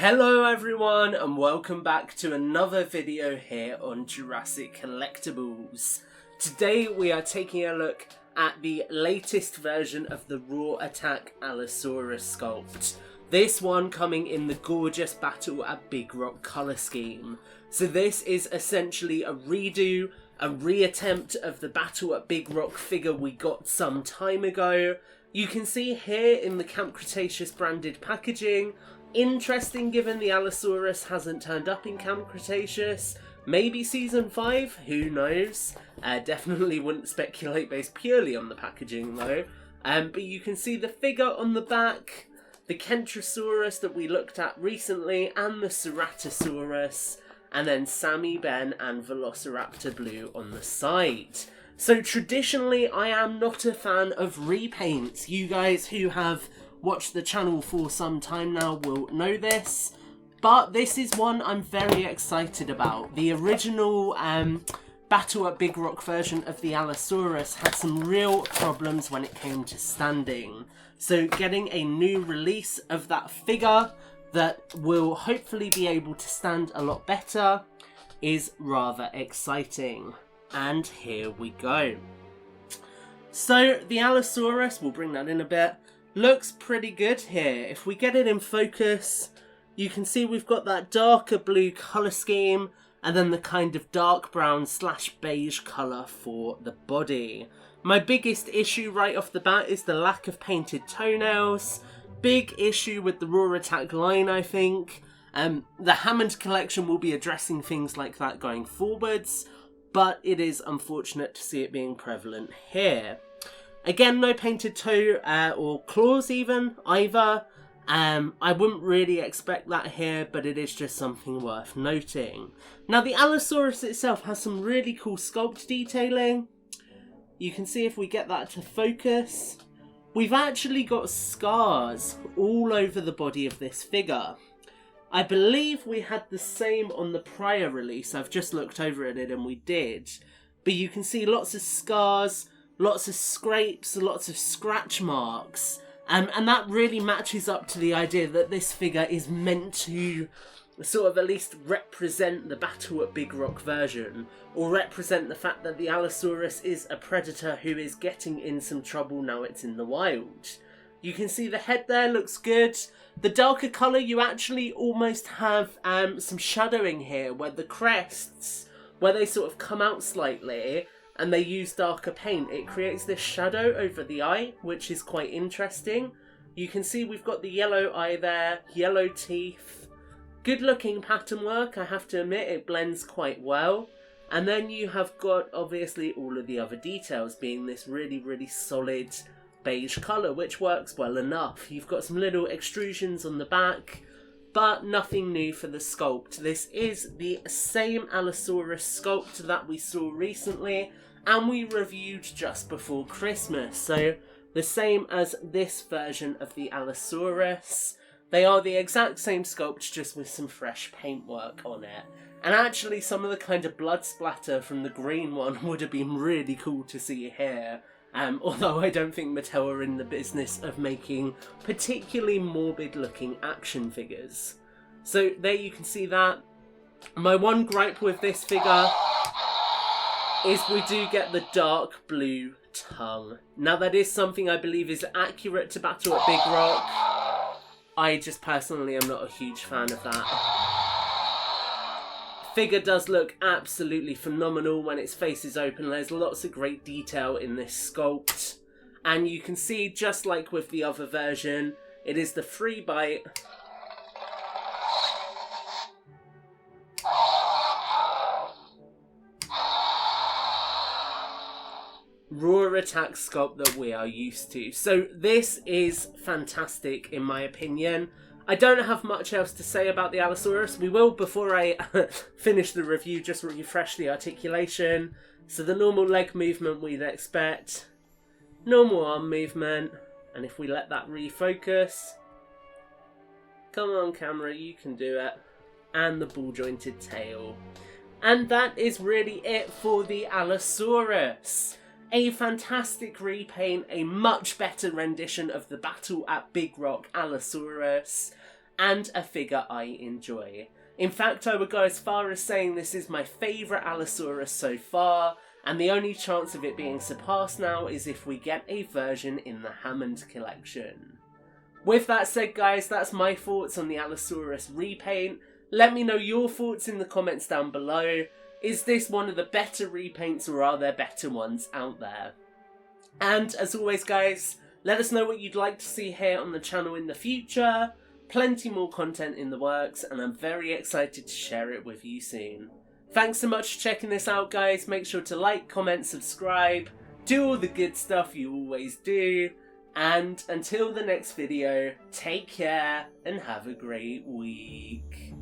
Hello everyone and welcome back to another video here on Jurassic Collectibles. Today we are taking a look at the latest version of the Raw Attack Allosaurus sculpt. This one coming in the gorgeous Battle at Big Rock colour scheme. So this is essentially a redo, a reattempt of the Battle at Big Rock figure we got some time ago. You can see here in the Camp Cretaceous branded packaging. Interesting given the Allosaurus hasn't turned up in Camp Cretaceous. Maybe season 5, who knows. Definitely wouldn't speculate based purely on the packaging though. But you can see the figure on the back, the Kentrosaurus that we looked at recently, and the Ceratosaurus, and then Sammy, Ben and Velociraptor Blue on the side. So traditionally I am not a fan of repaints. You guys who have watched the channel for some time now will know this, but this is one I'm very excited about. The original Battle at Big Rock version of the Allosaurus had some real problems when it came to standing, so getting a new release of that figure that will hopefully be able to stand a lot better is rather exciting. And here we go. So the Allosaurus, we'll bring that in a bit, looks pretty good here. If we get it in focus, you can see we've got that darker blue colour scheme and then the kind of dark brown / beige colour for the body. My biggest issue right off the bat is the lack of painted toenails. Big issue with the Raw Attack line, I think. The Hammond collection will be addressing things like that going forwards, but it is unfortunate to see it being prevalent here. Again, no painted toe or claws even, either. I wouldn't really expect that here, but it is just something worth noting. Now, the Allosaurus itself has some really cool sculpt detailing. You can see if we get that to focus. We've actually got scars all over the body of this figure. I believe we had the same on the prior release. I've just looked over at it and we did. But you can see lots of scars, lots of scrapes, lots of scratch marks, and that really matches up to the idea that this figure is meant to sort of at least represent the Battle at Big Rock version, or represent the fact that the Allosaurus is a predator who is getting in some trouble now it's in the wild. You can see the head there looks good. The darker colour, you actually almost have some shadowing here where the crests, where they sort of come out slightly, and they use darker paint. It creates this shadow over the eye, which is quite interesting. You can see we've got the yellow eye there, yellow teeth. Good looking pattern work, I have to admit, it blends quite well. And then you have got obviously all of the other details being this really solid beige colour, which works well enough. You've got some little extrusions on the back, but nothing new for the sculpt. This is the same Allosaurus sculpt that we saw recently and we reviewed just before Christmas. So the same as this version of the Allosaurus. They are the exact same sculpt, just with some fresh paintwork on it. And actually some of the kind of blood splatter from the green one would have been really cool to see here. Although I don't think Mattel are in the business of making particularly morbid looking action figures. So there you can see that. My one gripe with this figure is we do get the dark blue tongue. Now that is something I believe is accurate to Battle at Big Rock. I just personally am not a huge fan of that. Figure does look absolutely phenomenal when its face is open. There's lots of great detail in this sculpt. And you can see, just like with the other version, it is the free bite. Raw Attack sculpt that we are used to. So this is fantastic in my opinion. I don't have much else to say about the Allosaurus. We will, before I finish the review, just refresh the articulation. So the normal leg movement we'd expect. Normal arm movement. And if we let that refocus. Come on camera, you can do it. And the ball jointed tail. And that is really it for the Allosaurus. A fantastic repaint, a much better rendition of the Battle at Big Rock Allosaurus. and a figure I enjoy. In fact, I would go as far as saying this is my favourite Allosaurus so far, and the only chance of it being surpassed now is if we get a version in the Hammond collection. With that said guys, that's my thoughts on the Allosaurus repaint. Let me know your thoughts in the comments down below. Is this one of the better repaints or are there better ones out there? And as always guys, let us know what you'd like to see here on the channel in the future. Plenty more content in the works and I'm very excited to share it with you soon. Thanks so much for checking this out guys. Make sure to like, comment, subscribe, do all the good stuff you always do. And until the next video, take care and have a great week.